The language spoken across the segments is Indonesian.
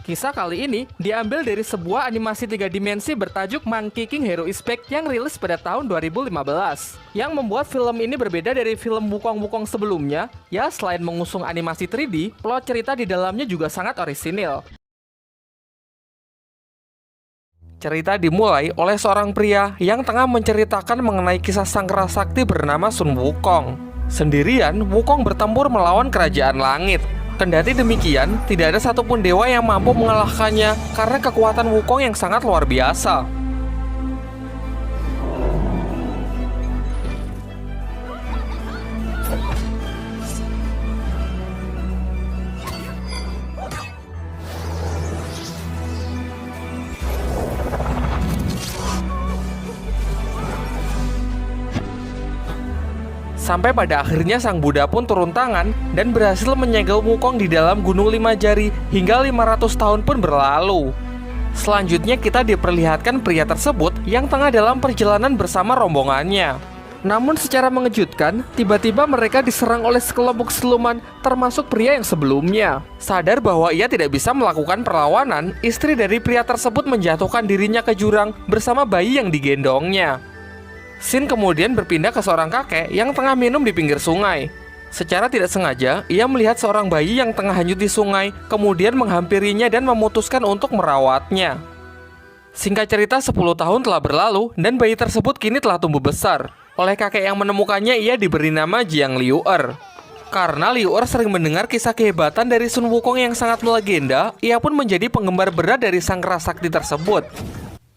Kisah kali ini diambil dari sebuah animasi 3 dimensi bertajuk Monkey King Hero Is Back yang rilis pada tahun 2015. Yang membuat film ini berbeda dari film Wukong sebelumnya, ya selain mengusung animasi 3D, plot cerita di dalamnya juga sangat orisinil. Cerita dimulai oleh seorang pria yang tengah menceritakan mengenai kisah sang kerasakti bernama Sun Wukong. Sendirian, Wukong bertempur melawan kerajaan langit. Kendati demikian, tidak ada satupun dewa yang mampu mengalahkannya karena kekuatan Wukong yang sangat luar biasa. Sampai pada akhirnya sang Buddha pun turun tangan dan berhasil menyegel Wukong di dalam Gunung Lima Jari hingga 500 tahun pun berlalu. Selanjutnya kita diperlihatkan pria tersebut yang tengah dalam perjalanan bersama rombongannya. Namun secara mengejutkan, tiba-tiba mereka diserang oleh sekelompok siluman termasuk pria yang sebelumnya. Sadar bahwa ia tidak bisa melakukan perlawanan, istri dari pria tersebut menjatuhkan dirinya ke jurang bersama bayi yang digendongnya. Sin kemudian berpindah ke seorang kakek yang tengah minum di pinggir sungai. Secara tidak sengaja, ia melihat seorang bayi yang tengah hanyut di sungai, kemudian menghampirinya dan memutuskan untuk merawatnya. Singkat cerita, 10 tahun telah berlalu dan bayi tersebut kini telah tumbuh besar. Oleh kakek yang menemukannya, ia diberi nama Jiang Liu'er. Karena Liu'er sering mendengar kisah kehebatan dari Sun Wukong yang sangat melegenda, ia pun menjadi penggemar berat dari sang kerasakti tersebut.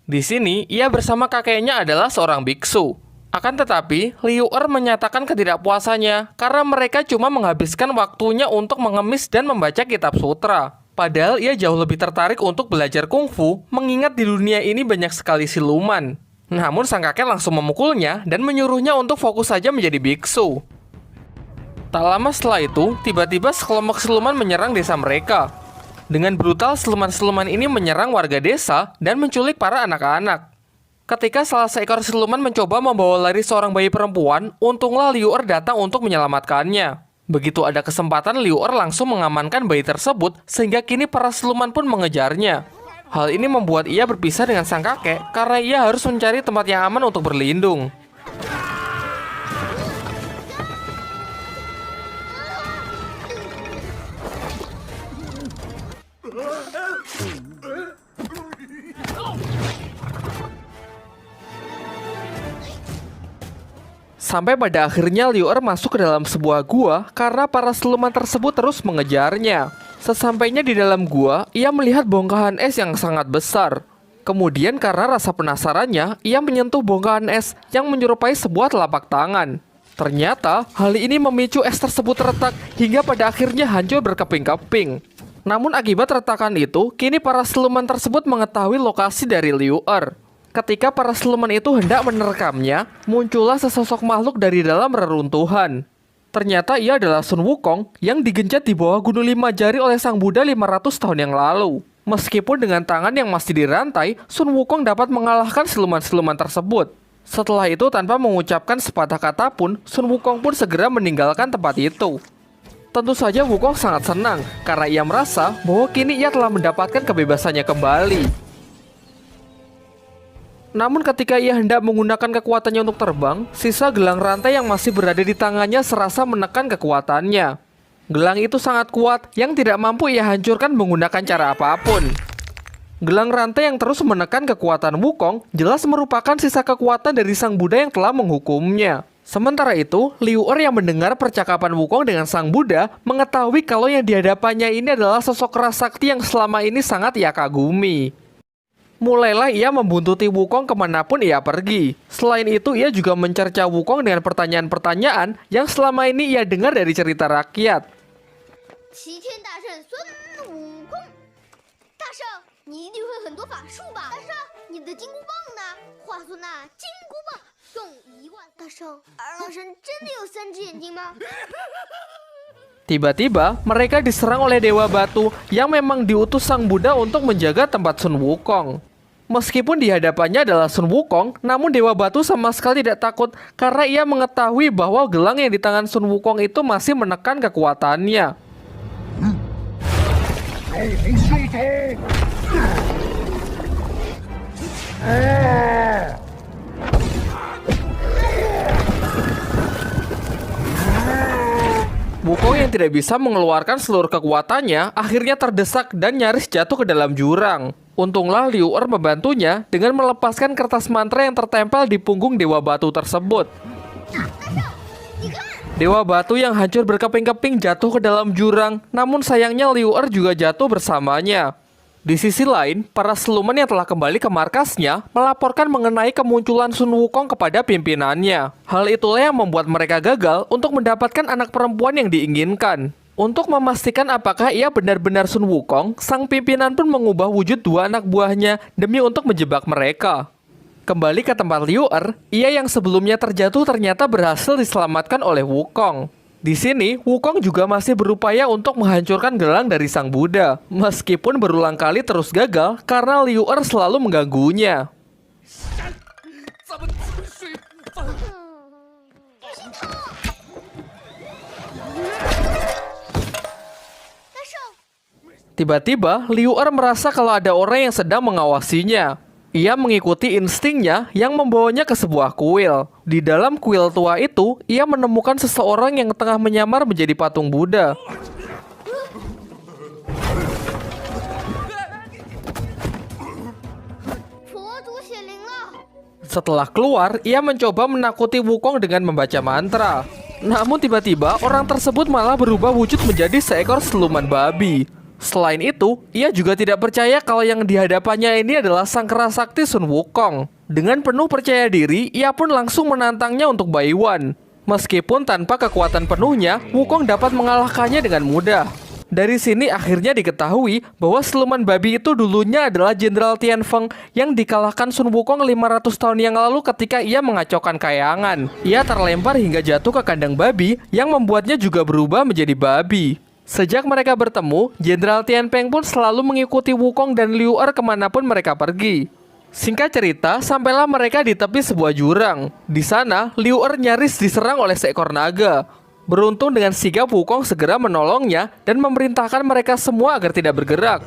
Di sini, ia bersama kakeknya adalah seorang biksu. Akan tetapi, Liu'er menyatakan ketidakpuasannya karena mereka cuma menghabiskan waktunya untuk mengemis dan membaca kitab sutra. Padahal ia jauh lebih tertarik untuk belajar kungfu, mengingat di dunia ini banyak sekali siluman. Namun sang kakek langsung memukulnya dan menyuruhnya untuk fokus saja menjadi biksu. Tak lama setelah itu, tiba-tiba sekelompok siluman menyerang desa mereka. Dengan brutal, siluman-siluman ini menyerang warga desa dan menculik para anak-anak. Ketika salah seekor siluman mencoba membawa lari seorang bayi perempuan, untunglah Liu'er datang untuk menyelamatkannya. Begitu ada kesempatan, Liu'er langsung mengamankan bayi tersebut, sehingga kini para siluman pun mengejarnya. Hal ini membuat ia berpisah dengan sang kakek, karena ia harus mencari tempat yang aman untuk berlindung. Sampai pada akhirnya Liu'er masuk ke dalam sebuah gua karena para siluman tersebut terus mengejarnya. Sesampainya di dalam gua, ia melihat bongkahan es yang sangat besar. Kemudian karena rasa penasarannya, ia menyentuh bongkahan es yang menyerupai sebuah telapak tangan. Ternyata hal ini memicu es tersebut retak hingga pada akhirnya hancur berkeping-keping. Namun akibat retakan itu, kini para siluman tersebut mengetahui lokasi dari Liu'er. Ketika para siluman itu hendak menerkamnya, muncullah sesosok makhluk dari dalam reruntuhan. Ternyata ia adalah Sun Wukong yang digenjat di bawah Gunung Lima Jari oleh sang Buddha 500 tahun yang lalu. Meskipun dengan tangan yang masih dirantai, Sun Wukong dapat mengalahkan siluman-siluman tersebut. Setelah itu, tanpa mengucapkan sepatah kata pun, Sun Wukong pun segera meninggalkan tempat itu. Tentu saja Wukong sangat senang karena ia merasa bahwa kini ia telah mendapatkan kebebasannya kembali. Namun ketika ia hendak menggunakan kekuatannya untuk terbang, sisa gelang rantai yang masih berada di tangannya serasa menekan kekuatannya. Gelang itu sangat kuat yang tidak mampu ia hancurkan menggunakan cara apapun. Gelang rantai yang terus menekan kekuatan Wukong jelas merupakan sisa kekuatan dari sang Buddha yang telah menghukumnya. Sementara itu, Liu'er yang mendengar percakapan Wukong dengan sang Buddha mengetahui kalau yang dihadapannya ini adalah sosok kerasakti yang selama ini sangat ia kagumi. Mulailah ia membuntuti Wukong kemanapun ia pergi. Selain itu, ia juga mencerca Wukong dengan pertanyaan-pertanyaan yang selama ini ia dengar dari cerita rakyat. Tiba-tiba, mereka diserang oleh Dewa Batu yang memang diutus sang Buddha untuk menjaga tempat Sun Wukong. Meskipun di hadapannya adalah Sun Wukong, namun Dewa Batu sama sekali tidak takut karena ia mengetahui bahwa gelang yang di tangan Sun Wukong itu masih menekan kekuatannya. Wukong yang tidak bisa mengeluarkan seluruh kekuatannya akhirnya terdesak dan nyaris jatuh ke dalam jurang. Untunglah Liu Er membantunya dengan melepaskan kertas mantra yang tertempel di punggung Dewa Batu tersebut. Dewa Batu yang hancur berkeping-keping jatuh ke dalam jurang, namun sayangnya Liu Er juga jatuh bersamanya. Di sisi lain, para siluman yang telah kembali ke markasnya melaporkan mengenai kemunculan Sun Wukong kepada pimpinannya. Hal itulah yang membuat mereka gagal untuk mendapatkan anak perempuan yang diinginkan. Untuk memastikan apakah ia benar-benar Sun Wukong, sang pimpinan pun mengubah wujud dua anak buahnya demi untuk menjebak mereka. Kembali ke tempat Liu Er, ia yang sebelumnya terjatuh ternyata berhasil diselamatkan oleh Wukong. Di sini, Wukong juga masih berupaya untuk menghancurkan gelang dari Sang Buddha, meskipun berulang kali terus gagal karena Liu Er selalu mengganggunya. Tiba-tiba, Liu Er merasa kalau ada orang yang sedang mengawasinya. Ia mengikuti instingnya yang membawanya ke sebuah kuil. Di dalam kuil tua itu, ia menemukan seseorang yang tengah menyamar menjadi patung Buddha. Setelah keluar, ia mencoba menakuti Wukong dengan membaca mantra. Namun tiba-tiba, orang tersebut malah berubah wujud menjadi seekor siluman babi. Selain itu, ia juga tidak percaya kalau yang dihadapannya ini adalah sang kera sakti Sun Wukong. Dengan penuh percaya diri, ia pun langsung menantangnya untuk Baiwan. Meskipun tanpa kekuatan penuhnya, Wukong dapat mengalahkannya dengan mudah. Dari sini akhirnya diketahui bahwa siluman babi itu dulunya adalah Jenderal Tianfeng yang dikalahkan Sun Wukong 500 tahun yang lalu ketika ia mengacaukan kayangan. Ia terlempar hingga jatuh ke kandang babi yang membuatnya juga berubah menjadi babi. Sejak mereka bertemu, Jenderal Tianfeng pun selalu mengikuti Wukong dan Liu Er kemanapun mereka pergi. Singkat cerita, sampailah mereka di tepi sebuah jurang. Di sana, Liu Er nyaris diserang oleh seekor naga. Beruntung dengan sigap Wukong segera menolongnya dan memerintahkan mereka semua agar tidak bergerak.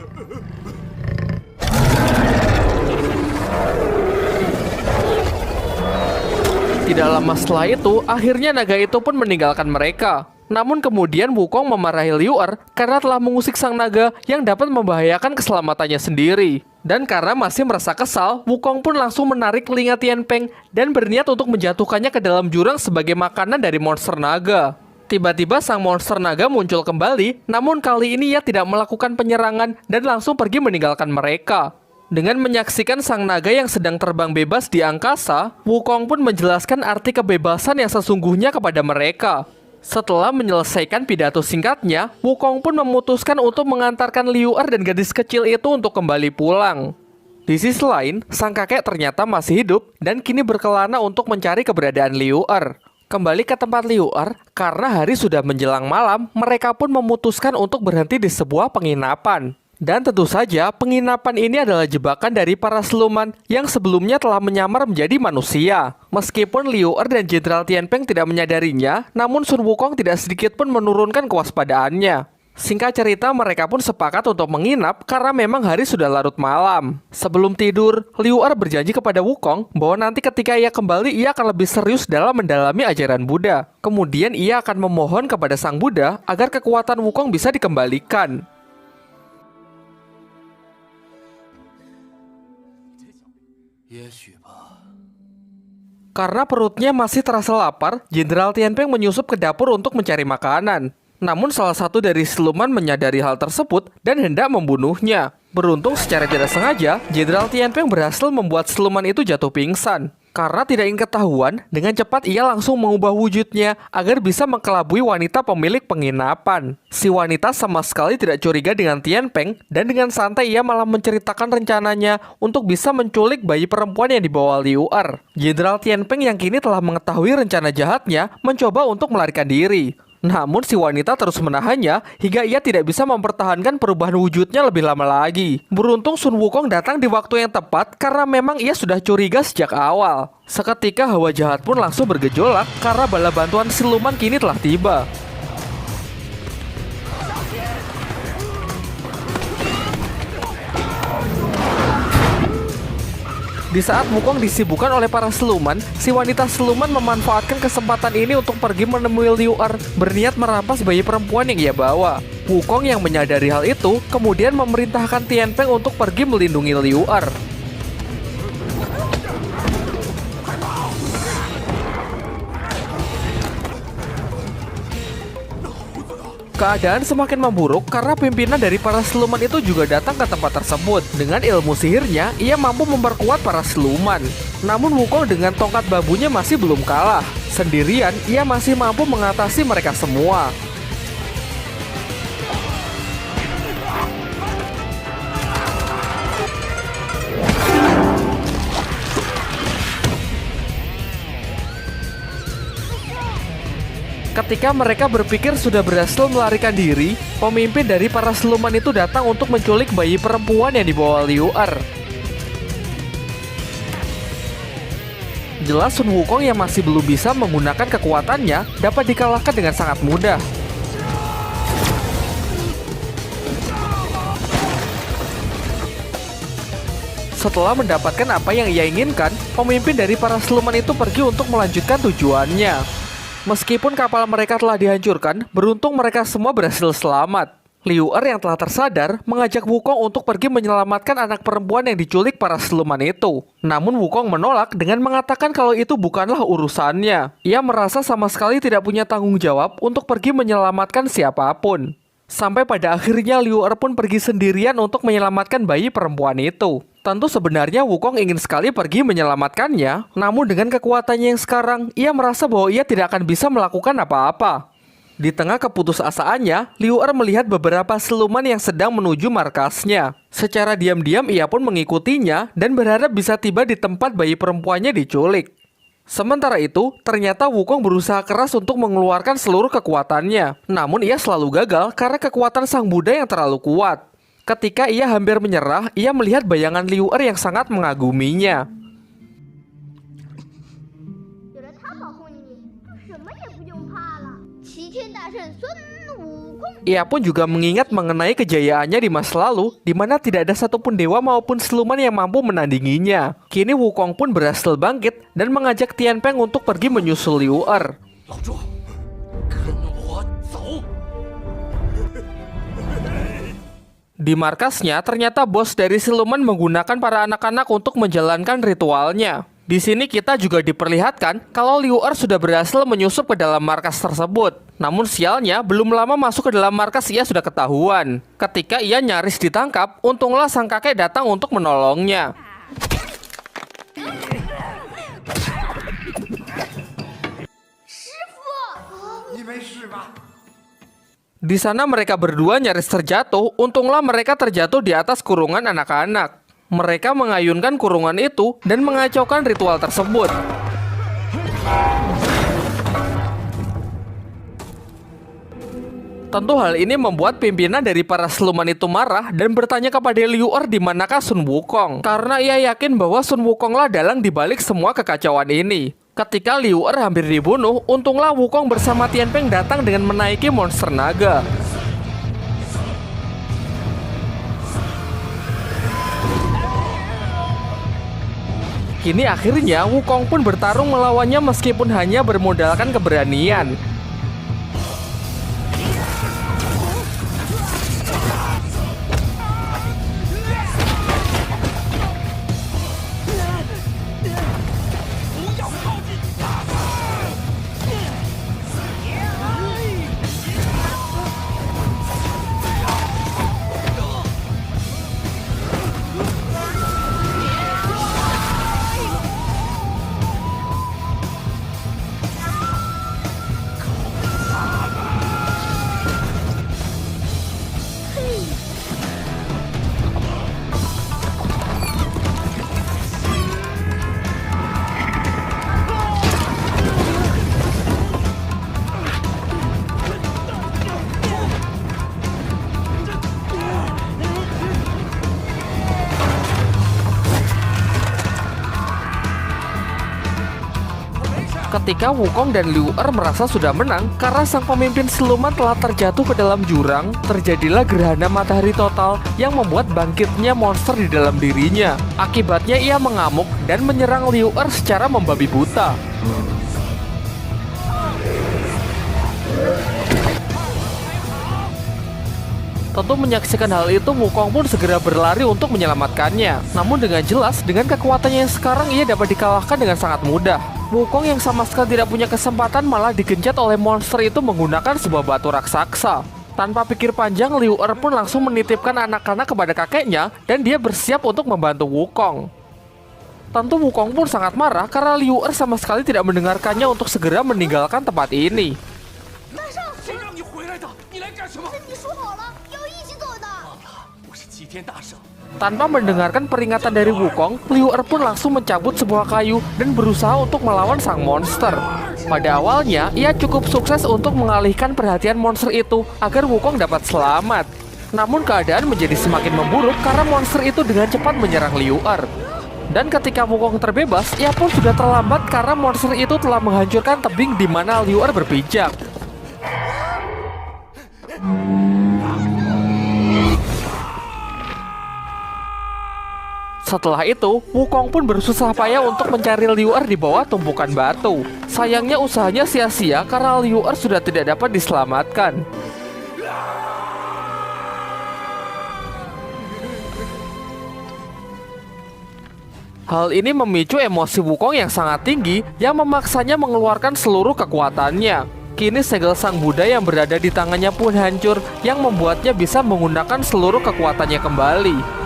Tidak lama setelah itu, akhirnya naga itu pun meninggalkan mereka. Namun kemudian Wukong memarahi Liu Er karena telah mengusik sang naga yang dapat membahayakan keselamatannya sendiri. Dan karena masih merasa kesal, Wukong pun langsung menarik telinga Tianfeng dan berniat untuk menjatuhkannya ke dalam jurang sebagai makanan dari monster naga. Tiba-tiba sang monster naga muncul kembali, namun kali ini ia tidak melakukan penyerangan dan langsung pergi meninggalkan mereka. Dengan menyaksikan sang naga yang sedang terbang bebas di angkasa, Wukong pun menjelaskan arti kebebasan yang sesungguhnya kepada mereka. Setelah menyelesaikan pidato singkatnya, Wukong pun memutuskan untuk mengantarkan Liu Er dan gadis kecil itu untuk kembali pulang. Di sisi lain, sang kakek ternyata masih hidup dan kini berkelana untuk mencari keberadaan Liu Er. Kembali ke tempat Liu Er, karena hari sudah menjelang malam, mereka pun memutuskan untuk berhenti di sebuah penginapan. Dan tentu saja, penginapan ini adalah jebakan dari para siluman yang sebelumnya telah menyamar menjadi manusia. Meskipun Liu Er dan Jenderal Tianfeng tidak menyadarinya, namun Sun Wukong tidak sedikit pun menurunkan kewaspadaannya. Singkat cerita, mereka pun sepakat untuk menginap karena memang hari sudah larut malam. Sebelum tidur, Liu Er berjanji kepada Wukong bahwa nanti ketika ia kembali, ia akan lebih serius dalam mendalami ajaran Buddha. Kemudian ia akan memohon kepada Sang Buddha agar kekuatan Wukong bisa dikembalikan. Karena perutnya masih terasa lapar, Jenderal Tianfeng menyusup ke dapur untuk mencari makanan. Namun salah satu dari siluman menyadari hal tersebut dan hendak membunuhnya. Beruntung secara tidak sengaja, Jenderal Tianfeng berhasil membuat siluman itu jatuh pingsan. Karena tidak ingin ketahuan, dengan cepat ia langsung mengubah wujudnya agar bisa mengkelabui wanita pemilik penginapan. Si wanita sama sekali tidak curiga dengan Tianfeng dan dengan santai ia malah menceritakan rencananya untuk bisa menculik bayi perempuan yang dibawa Liu Er. Jenderal Tianfeng yang kini telah mengetahui rencana jahatnya mencoba untuk melarikan diri. Namun si wanita terus menahannya hingga ia tidak bisa mempertahankan perubahan wujudnya lebih lama lagi. Beruntung Sun Wukong datang di waktu yang tepat karena memang ia sudah curiga sejak awal. Seketika hawa jahat pun langsung bergejolak karena bala bantuan siluman kini telah tiba. Di saat Wukong disibukkan oleh para siluman, si wanita siluman memanfaatkan kesempatan ini untuk pergi menemui Liu Er, berniat merampas bayi perempuan yang ia bawa. Wukong yang menyadari hal itu, kemudian memerintahkan Tian Peng untuk pergi melindungi Liu Er. Keadaan semakin memburuk karena pimpinan dari para siluman itu juga datang ke tempat tersebut. Dengan ilmu sihirnya, ia mampu memperkuat para siluman. Namun Wukong dengan tongkat babunya masih belum kalah. Sendirian, ia masih mampu mengatasi mereka semua. Ketika mereka berpikir sudah berhasil melarikan diri, pemimpin dari para siluman itu datang untuk menculik bayi perempuan yang dibawa Liu Er. Jelas Sun Wukong yang masih belum bisa menggunakan kekuatannya dapat dikalahkan dengan sangat mudah. Setelah mendapatkan apa yang ia inginkan, pemimpin dari para siluman itu pergi untuk melanjutkan tujuannya. Meskipun kapal mereka telah dihancurkan, beruntung mereka semua berhasil selamat. Liu Er yang telah tersadar mengajak Wukong untuk pergi menyelamatkan anak perempuan yang diculik para siluman itu. Namun Wukong menolak dengan mengatakan kalau itu bukanlah urusannya. Ia merasa sama sekali tidak punya tanggung jawab untuk pergi menyelamatkan siapapun. Sampai pada akhirnya Liu Er pun pergi sendirian untuk menyelamatkan bayi perempuan itu. Tentu sebenarnya Wukong ingin sekali pergi menyelamatkannya, namun dengan kekuatannya yang sekarang, ia merasa bahwa ia tidak akan bisa melakukan apa-apa. Di tengah keputusasaannya, Liu Er melihat beberapa siluman yang sedang menuju markasnya. Secara diam-diam ia pun mengikutinya dan berharap bisa tiba di tempat bayi perempuannya diculik. Sementara itu, ternyata Wukong berusaha keras untuk mengeluarkan seluruh kekuatannya. Namun ia selalu gagal karena kekuatan Sang Buddha yang terlalu kuat. Ketika ia hampir menyerah, ia melihat bayangan Liu Er yang sangat mengaguminya. Ia pun juga mengingat mengenai kejayaannya di masa lalu, di mana tidak ada satupun dewa maupun siluman yang mampu menandinginya. Kini Wukong pun berhasil bangkit dan mengajak Tian Peng untuk pergi menyusul Liu Er. Di markasnya, ternyata bos dari siluman menggunakan para anak-anak untuk menjalankan ritualnya. Di sini kita juga diperlihatkan kalau Liu Er sudah berhasil menyusup ke dalam markas tersebut. Namun sialnya, belum lama masuk ke dalam markas ia sudah ketahuan. Ketika ia nyaris ditangkap, untunglah sang kakek datang untuk menolongnya. Di sana mereka berdua nyaris terjatuh, untunglah mereka terjatuh di atas kurungan anak-anak. Mereka mengayunkan kurungan itu dan mengacaukan ritual tersebut. Tentu hal ini membuat pimpinan dari para siluman itu marah dan bertanya kepada Liu Er di manakah Sun Wukong. Karena ia yakin bahwa Sun Wukonglah dalang dibalik semua kekacauan ini. Ketika Liu Er hampir dibunuh, untunglah Wukong bersama Tian Peng datang dengan menaiki monster naga. Kini akhirnya Wukong pun bertarung melawannya meskipun hanya bermodalkan keberanian. Ketika Wukong dan Liu Er merasa sudah menang karena sang pemimpin siluman telah terjatuh ke dalam jurang, terjadilah gerhana matahari total yang membuat bangkitnya monster di dalam dirinya. Akibatnya ia mengamuk dan menyerang Liu Er secara membabi buta. Tentu menyaksikan hal itu, Wukong pun segera berlari untuk menyelamatkannya. Namun dengan jelas, dengan kekuatannya yang sekarang ia dapat dikalahkan dengan sangat mudah. Wukong yang sama sekali tidak punya kesempatan malah digenjat oleh monster itu menggunakan sebuah batu raksasa. Tanpa pikir panjang, Liu Er pun langsung menitipkan anak-anak kepada kakeknya dan dia bersiap untuk membantu Wukong. Tentu Wukong pun sangat marah karena Liu Er sama sekali tidak mendengarkannya untuk segera meninggalkan tempat ini. Tanpa mendengarkan peringatan dari Wukong, Liu Er pun langsung mencabut sebuah kayu dan berusaha untuk melawan sang monster. Pada awalnya, ia cukup sukses untuk mengalihkan perhatian monster itu agar Wukong dapat selamat. Namun keadaan menjadi semakin memburuk karena monster itu dengan cepat menyerang Liu Er. Dan ketika Wukong terbebas, ia pun sudah terlambat karena monster itu telah menghancurkan tebing di mana Liu Er berpijak. Setelah itu, Wukong pun bersusah payah untuk mencari Liu Er di bawah tumpukan batu. Sayangnya usahanya sia-sia karena Liu Er sudah tidak dapat diselamatkan. Hal ini memicu emosi Wukong yang sangat tinggi yang memaksanya mengeluarkan seluruh kekuatannya. Kini segel sang Buddha yang berada di tangannya pun hancur yang membuatnya bisa menggunakan seluruh kekuatannya kembali.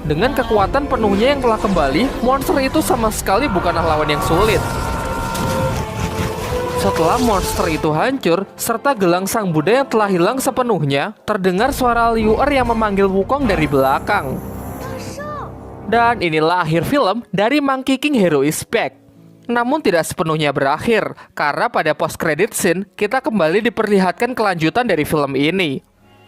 Dengan kekuatan penuhnya yang telah kembali, monster itu sama sekali bukanlah lawan yang sulit. Setelah monster itu hancur, serta gelang sang Buddha yang telah hilang sepenuhnya, terdengar suara Liu Er yang memanggil Wukong dari belakang. Dan inilah akhir film dari Monkey King Hero is Back. Namun tidak sepenuhnya berakhir, karena pada post-credit scene, kita kembali diperlihatkan kelanjutan dari film ini.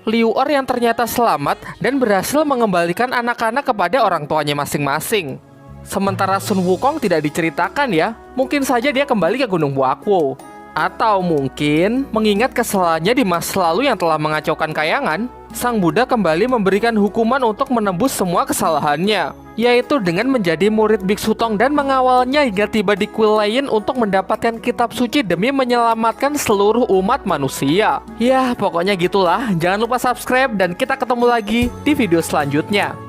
Liu Er yang ternyata selamat dan berhasil mengembalikan anak-anak kepada orang tuanya masing-masing. Sementara Sun Wukong tidak diceritakan ya, mungkin saja dia kembali ke Gunung Wakwo. Atau mungkin mengingat kesalahannya di masa lalu yang telah mengacaukan Kayangan, Sang Buddha kembali memberikan hukuman untuk menembus semua kesalahannya, yaitu dengan menjadi murid Biksu Tong dan mengawalnya hingga tiba di kuil lain untuk mendapatkan kitab suci demi menyelamatkan seluruh umat manusia. Ya, pokoknya gitulah. Jangan lupa subscribe dan kita ketemu lagi di video selanjutnya.